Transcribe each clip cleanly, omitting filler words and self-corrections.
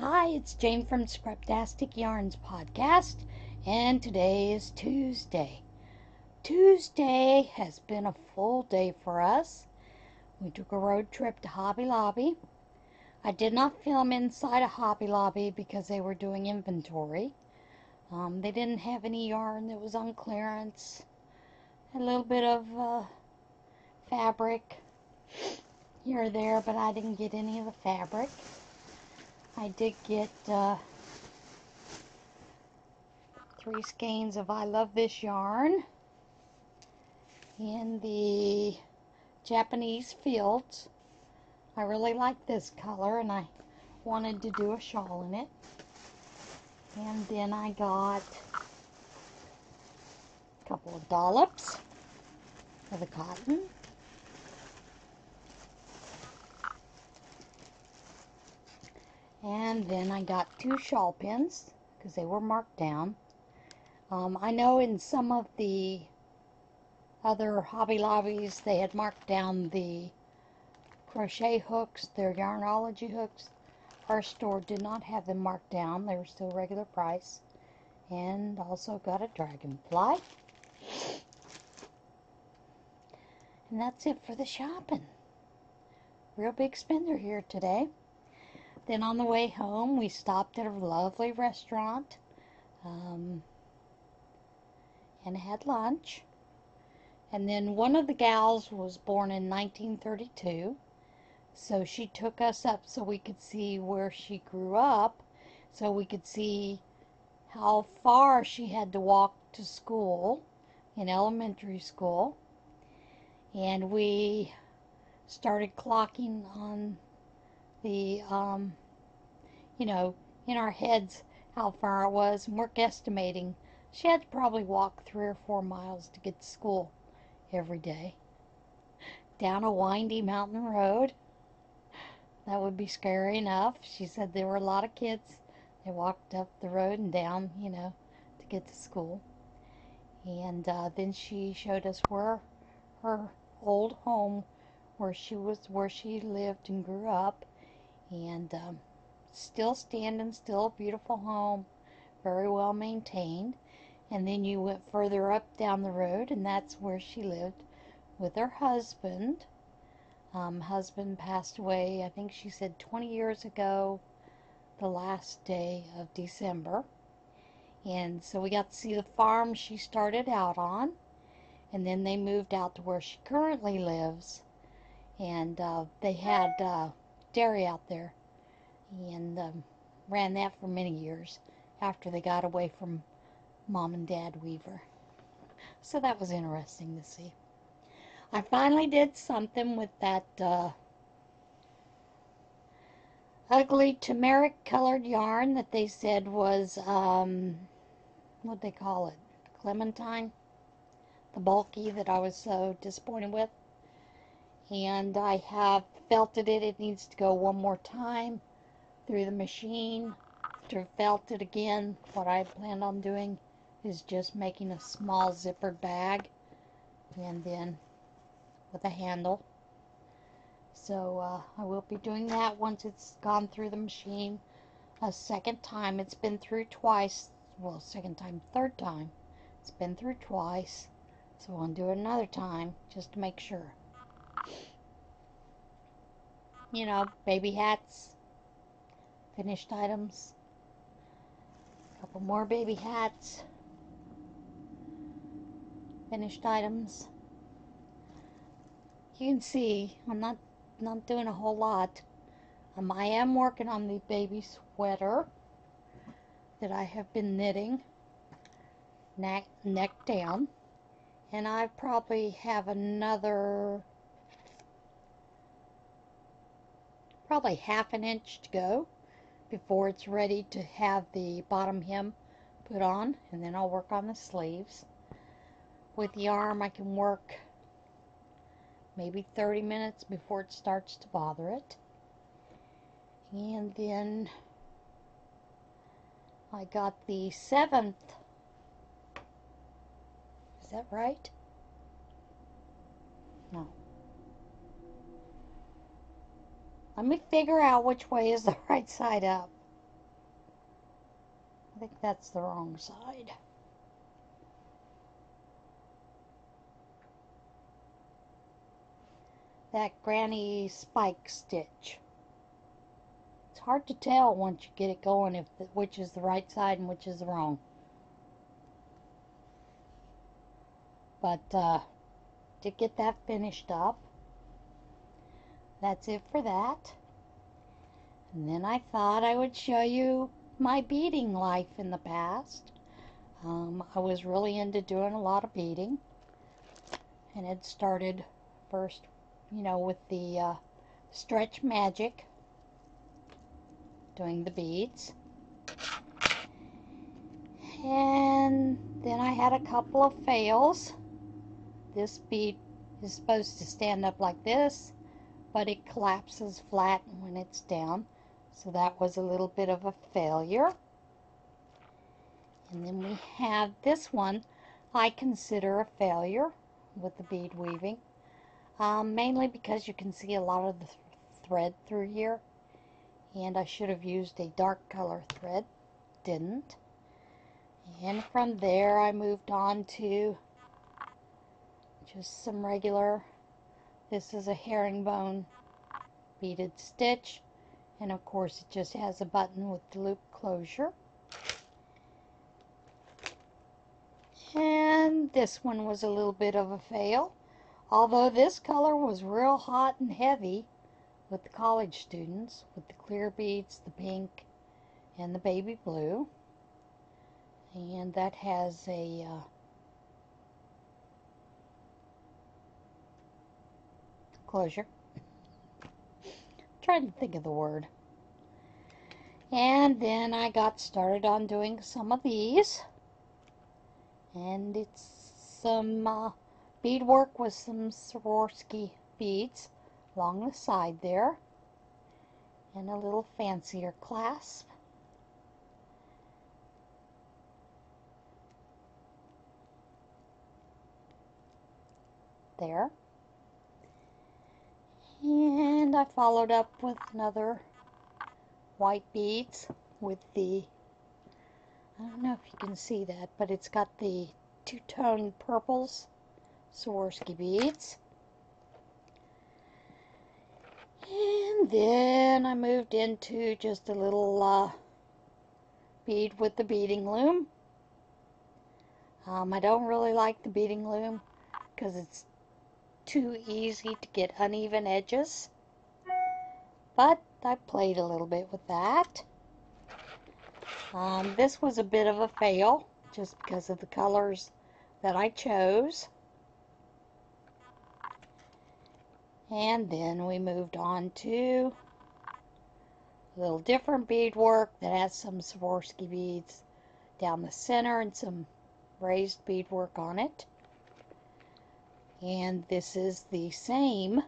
Hi, it's Jane from Scraptastic Yarns Podcast, and today is Tuesday. Tuesday has been a full day for us. We took a road trip to Hobby Lobby. I did not film inside a Hobby Lobby because they were doing inventory. They didn't have any yarn that was on clearance. A little bit of fabric here or there, but I didn't get any of the fabric. I did get 3 skeins of I Love This yarn in the Japanese fields. I really like this color and I wanted to do a shawl in it. And then I got a couple of dollops of the cotton. And then I got 2 shawl pins because they were marked down. I know in some of the other Hobby Lobbies they had marked down the crochet hooks, their Yarnology hooks. Our store did not have them marked down. They were still regular price. And also got a dragonfly. And that's it for the shopping. Real big spender here today. Then on the way home, we stopped at a lovely restaurant and had lunch. And then one of the gals was born in 1932, so she took us up so we could see where she grew up, so we could see how far she had to walk to school, in elementary school. And we started clocking on the, in our heads how far it was, and we're guesstimating she had to probably walk 3 or 4 miles to get to school every day. Down a windy mountain road. That would be scary enough. She said there were a lot of kids. They walked up the road and down, to get to school. And then she showed us where her old home, where she lived and grew up. And still standing, still a beautiful home, very well maintained. And then you went further up down the road, and that's where she lived with her husband. Husband passed away, I think she said 20 years ago, the last day of December. And so we got to see the farm she started out on, and then they moved out to where she currently lives. And they had dairy out there, and ran that for many years after they got away from Mom and Dad Weaver. So that was interesting to see. I finally did something with that ugly turmeric colored yarn that they said was, what'd they call it? Clementine? The bulky that I was so disappointed with. And I have felted it. It needs to go one more time through the machine to felt it again. What I planned on doing is just making a small zippered bag, and then with a handle. So I will be doing that once it's gone through the machine a second time. It's been through twice. Well, second time, third time. It's been through twice. So I'll do it another time just to make sure. Baby hats, finished items. A couple more baby hats, finished items. You can see I'm not doing a whole lot. I am working on the baby sweater that I have been knitting neck down, and I probably have another half an inch to go before it's ready to have the bottom hem put on, and then I'll work on the sleeves. With the arm I can work maybe 30 minutes before it starts to bother it. And then I got the 7th. Is that right? No. Let me figure out which way is the right side up. I think that's the wrong side. That granny spike stitch. It's hard to tell once you get it going which is the right side and which is the wrong. But to get that finished up, that's it for that. And then I thought I would show you my beading life in the past. I was really into doing a lot of beading, and it started first, with the Stretch Magic, doing the beads. And then I had a couple of fails. This bead is supposed to stand up like this, but it collapses flat when it's down. So that was a little bit of a failure. And then we have this one I consider a failure with the bead weaving. Mainly because you can see a lot of the thread through here. And I should have used a dark color thread. Didn't. And from there I moved on to just some regular, this is a herringbone beaded stitch, and of course it just has a button with the loop closure. And this one was a little bit of a fail, although this color was real hot and heavy with the college students, with the clear beads, the pink and the baby blue. And that has a closure. Trying to think of the word. And then I got started on doing some of these. And it's some beadwork with some Swarovski beads along the side there. And a little fancier clasp. There. And I followed up with another white beads with the, I don't know if you can see that, but it's got the two-tone purples Swarovski beads. And then I moved into just a little bead with the beading loom. I don't really like the beading loom because it's too easy to get uneven edges, but I played a little bit with that. This was a bit of a fail just because of the colors that I chose. And then we moved on to a little different beadwork that has some Swarovski beads down the center and some raised beadwork on it. And this is the same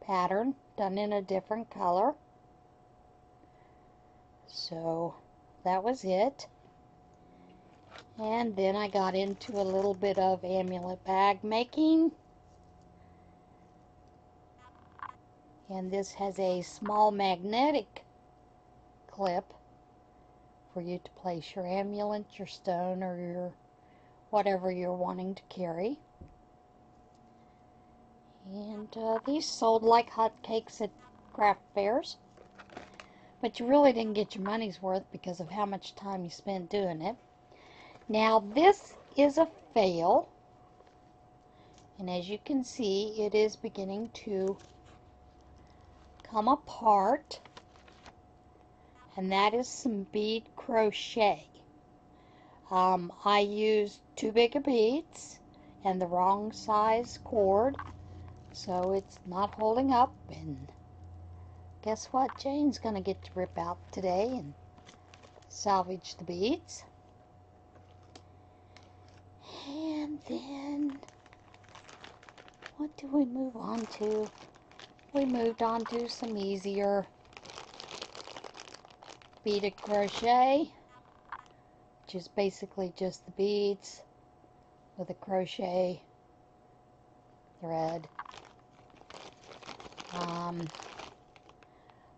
pattern done in a different color. So that was it. And then I got into a little bit of amulet bag making. And this has a small magnetic clip for you to place your amulet, your stone, or your whatever you're wanting to carry. And these sold like hotcakes at craft fairs. But you really didn't get your money's worth because of how much time you spent doing it. Now this is a fail. And as you can see, it is beginning to come apart. And that is some bead crochet. I used too big of beads and the wrong size cord. So it's not holding up, and guess what? Jane's going to get to rip out today and salvage the beads. And then, what do we move on to? We moved on to some easier beaded crochet, which is basically just the beads with a crochet thread.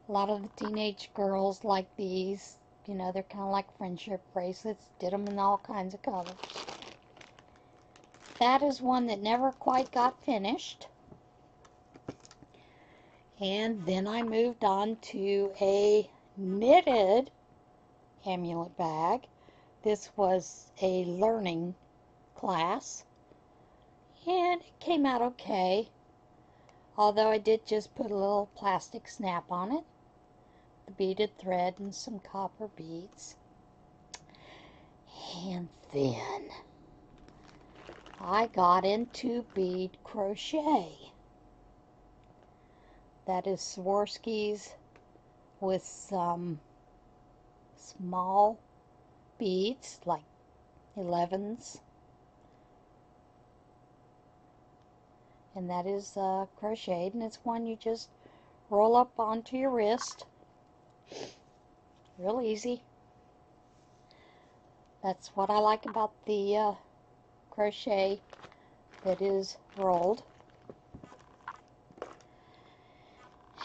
A lot of the teenage girls like these You know, they're kind of like friendship bracelets. Did them in all kinds of colors. That is one that never quite got finished. And then I moved on to a knitted amulet bag. This was a learning class. And it came out okay. Although I did just put a little plastic snap on it. The beaded thread and some copper beads. And then I got into bead crochet. That is Swarovski's with some small beads, like 11s. And that is crocheted, and it's one you just roll up onto your wrist. Real easy. That's what I like about the crochet that is rolled.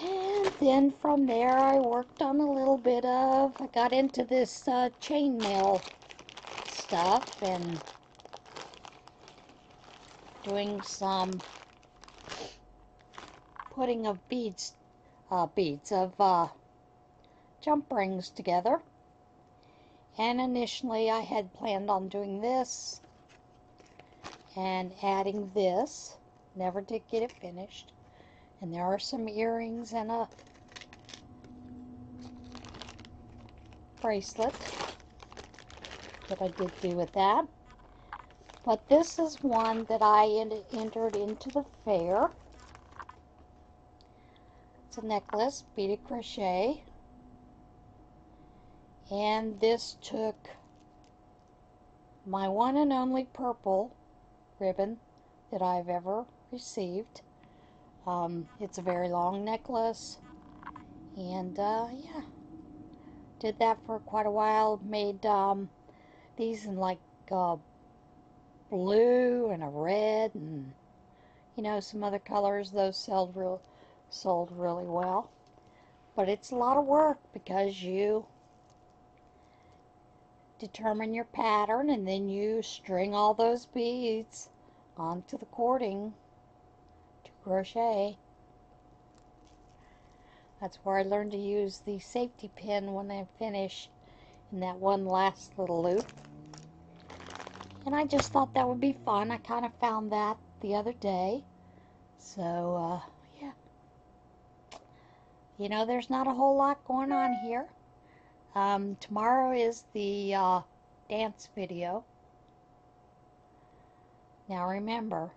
And then from there I worked on a little bit of, I got into this chainmail stuff and doing some putting of beads of jump rings together. And initially I had planned on doing this and adding this. Never did get it finished. And there are some earrings and a bracelet that I did do with that. But this is one that I entered into the fair. It's a necklace, beaded crochet. And this took my one and only purple ribbon that I've ever received. It's a very long necklace. And yeah, did that for quite a while. Made these in like blue and a red and some other colors. Those sold really well. But it's a lot of work because you determine your pattern and then you string all those beads onto the cording to crochet. That's where I learned to use the safety pin when I finish in that one last little loop. And I just thought that would be fun. I kind of found that the other day. So, yeah. There's not a whole lot going on here. Tomorrow is the dance video. Now remember,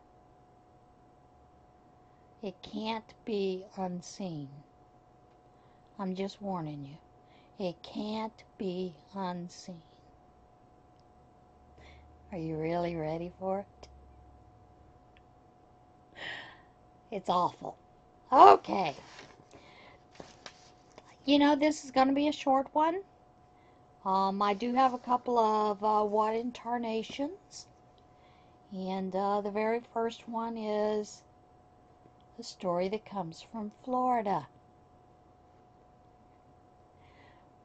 it can't be unseen. I'm just warning you. It can't be unseen. Are you really ready for it? It's awful. Okay. This is going to be a short one. I do have a couple of wad incarnations. And the very first one is a story that comes from Florida.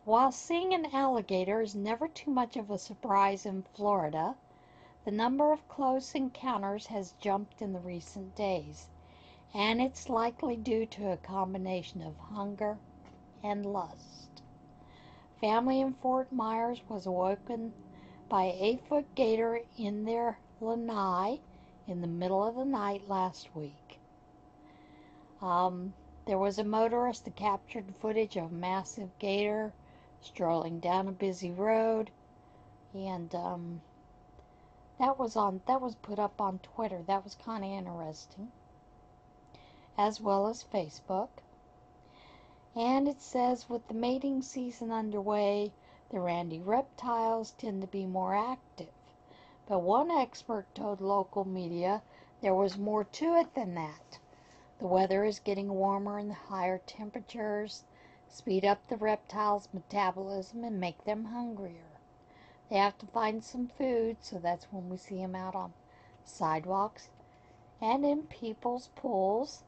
While seeing an alligator is never too much of a surprise in Florida, the number of close encounters has jumped in the recent days, and it's likely due to a combination of hunger and lust. Family in Fort Myers was awoken by an 8-foot gator in their lanai in the middle of the night last week. There was a motorist that captured footage of a massive gator strolling down a busy road, and that was put up on Twitter. That was kind of interesting, as well as Facebook. And it says, with the mating season underway, the randy reptiles tend to be more active. But one expert told local media there was more to it than that. The weather is getting warmer and the higher temperatures speed up the reptiles' metabolism and make them hungrier. They have to find some food, so that's when we see them out on sidewalks and in people's pools.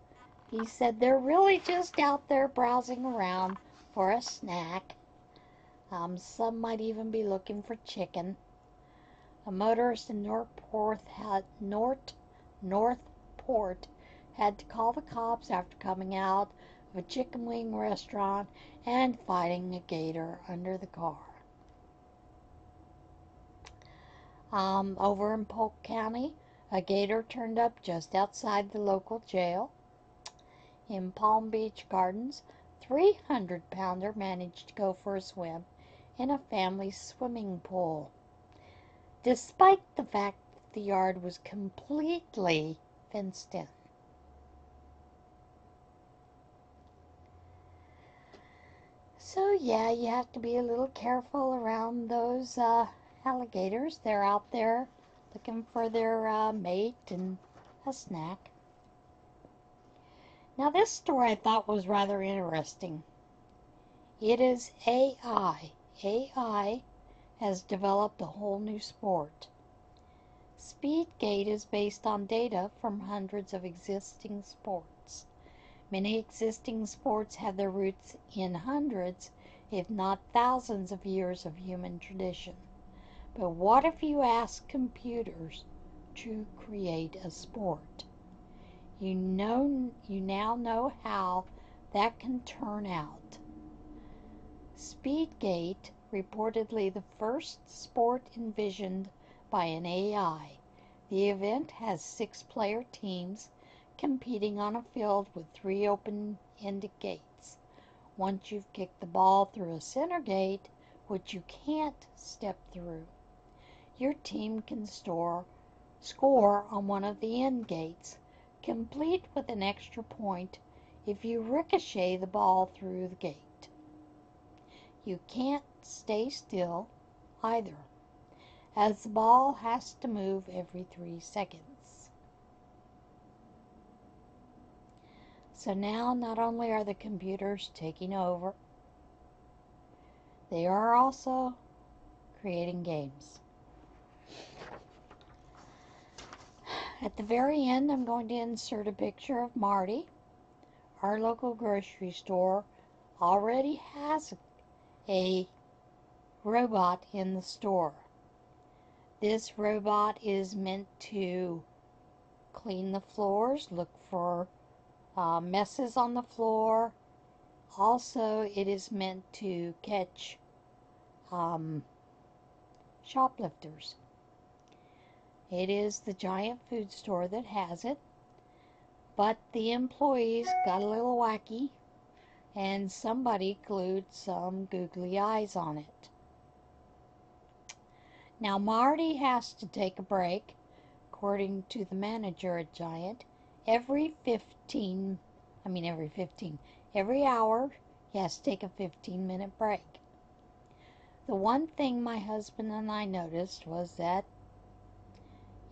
He said they're really just out there browsing around for a snack. Some might even be looking for chicken. A motorist in Northport had to call the cops after coming out of a chicken wing restaurant and fighting a gator under the car. Over in Polk County, a gator turned up just outside the local jail. In Palm Beach Gardens, 300-pounder managed to go for a swim in a family swimming pool, despite the fact that the yard was completely fenced in. So yeah, you have to be a little careful around those alligators. They're out there looking for their mate and a snack. Now this story I thought was rather interesting. It is AI. AI has developed a whole new sport. Speedgate is based on data from hundreds of existing sports. Many existing sports have their roots in hundreds, if not thousands of years of human tradition. But what if you ask computers to create a sport? You now know how that can turn out. Speedgate, reportedly the first sport envisioned by an AI. The event has 6-player teams competing on a field with 3 open-ended gates. Once you've kicked the ball through a center gate, which you can't step through, your team can score on one of the end gates, complete with an extra point if you ricochet the ball through the gate. You can't stay still either, as the ball has to move every 3 seconds. So now not only are the computers taking over, they are also creating games. At the very end, I'm going to insert a picture of Marty. Our local grocery store already has a robot in the store. This robot is meant to clean the floors, look for messes on the floor. Also, it is meant to catch shoplifters. It is the giant food store that has it, but the employees got a little wacky and somebody glued some googly eyes on it. Now Marty has to take a break, according to the manager at Giant. Every hour he has to take a 15-minute break. The one thing my husband and I noticed was that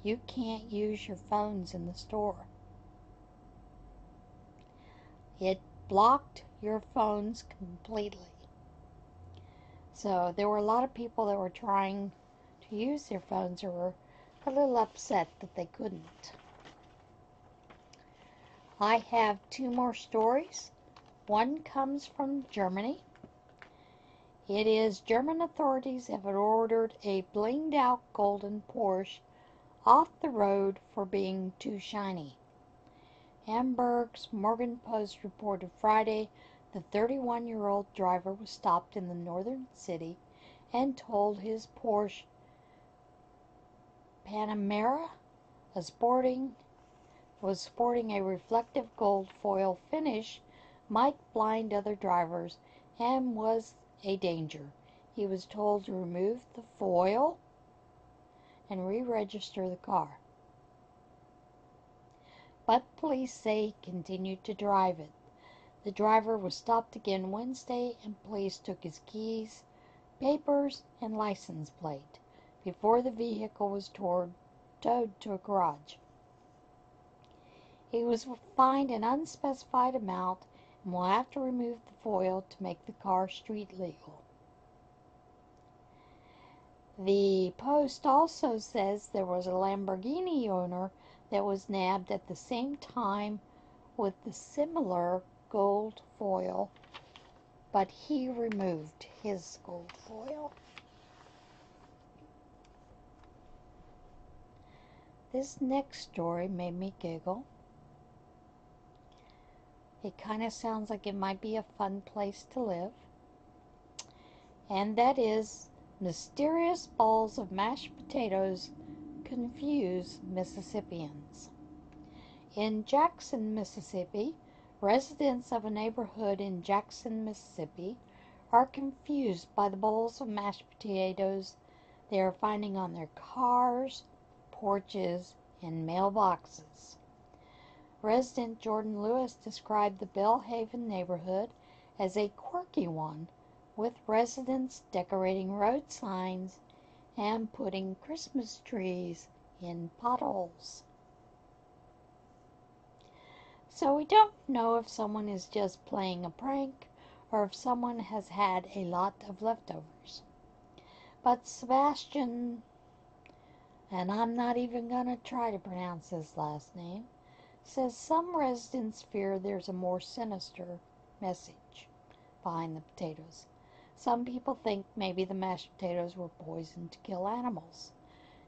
you can't use your phones in the store. It blocked your phones completely. So there were a lot of people that were trying to use their phones or were a little upset that they couldn't. I have 2 more stories. One comes from Germany. It is German authorities have ordered a blinged out golden Porsche off the road for being too shiny. Hamburg's Morgen Post reported Friday the 31-year-old driver was stopped in the northern city and told his Porsche Panamera was sporting a reflective gold foil finish might blind other drivers and was a danger. He was told to remove the foil and re-register the car. But police say he continued to drive it. The driver was stopped again Wednesday and police took his keys, papers, and license plate before the vehicle was towed to a garage. He was fined an unspecified amount and will have to remove the foil to make the car street legal. The Post also says there was a Lamborghini owner that was nabbed at the same time with the similar gold foil, but he removed his gold foil. This next story made me giggle. It kind of sounds like it might be a fun place to live. And that is, mysterious bowls of mashed potatoes confuse Mississippians. In Jackson, Mississippi, residents of a neighborhood in Jackson, Mississippi are confused by the bowls of mashed potatoes they are finding on their cars, porches, and mailboxes. Resident Jordan Lewis described the Bellhaven neighborhood as a quirky one, with residents decorating road signs and putting Christmas trees in potholes. So we don't know if someone is just playing a prank or if someone has had a lot of leftovers. But Sebastian, and I'm not even going to try to pronounce his last name, says some residents fear there's a more sinister message behind the potatoes. Some people think maybe the mashed potatoes were poisoned to kill animals,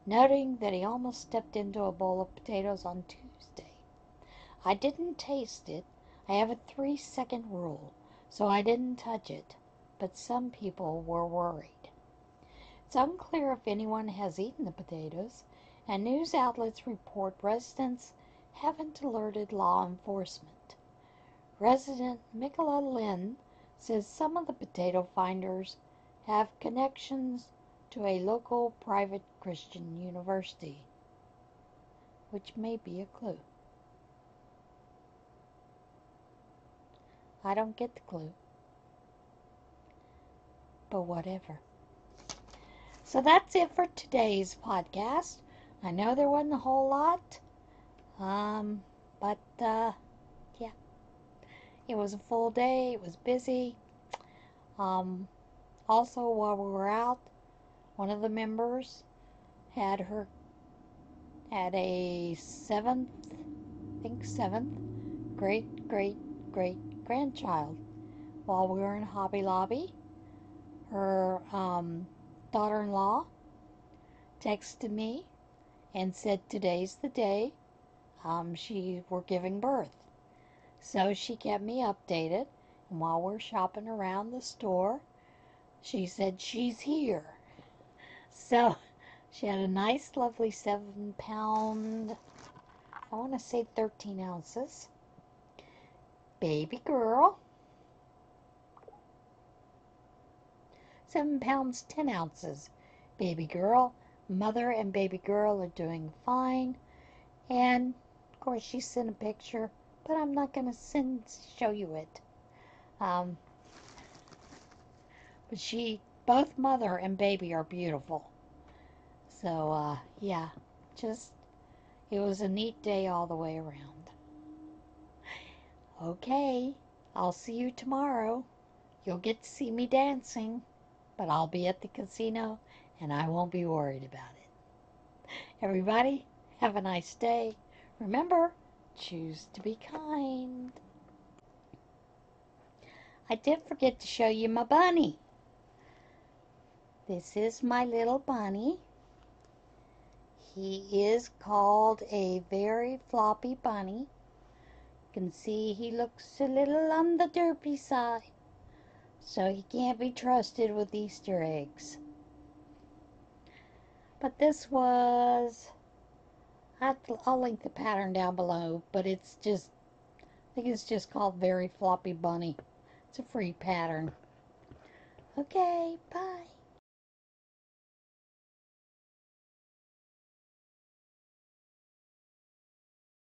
noting that he almost stepped into a bowl of potatoes on Tuesday. I didn't taste it. I have a 3-second rule, so I didn't touch it, but some people were worried. It's unclear if anyone has eaten the potatoes, and news outlets report residents haven't alerted law enforcement. Resident Mikola Lynn says some of the potato finders have connections to a local private Christian university, which may be a clue. I don't get the clue, but whatever. So that's it for today's podcast. I know there wasn't a whole lot, but yeah, it was a full day. It was busy. Also, while we were out, one of the members had a seventh great grandchild. While we were in Hobby Lobby, her daughter-in-law texted me and said today's the day we're giving birth. So she kept me updated, and while we're shopping around the store, she said she's here. So she had a nice, lovely 7-pound, I want to say 13 ounces, baby girl. 7 pounds, 10 ounces, baby girl. Mother and baby girl are doing fine. And, of course, she sent a picture, but I'm not going to show you it. But both mother and baby are beautiful. So, yeah, it was a neat day all the way around. Okay, I'll see you tomorrow. You'll get to see me dancing, but I'll be at the casino and I won't be worried about it. Everybody, have a nice day. Remember, choose to be kind. I did forget to show you my bunny. This is my little bunny. He is called a very floppy bunny. You can see he looks a little on the derpy side, so he can't be trusted with Easter eggs. But this was, I'll link the pattern down below, but I think it's just called Very Floppy Bunny. It's a free pattern. Okay, bye.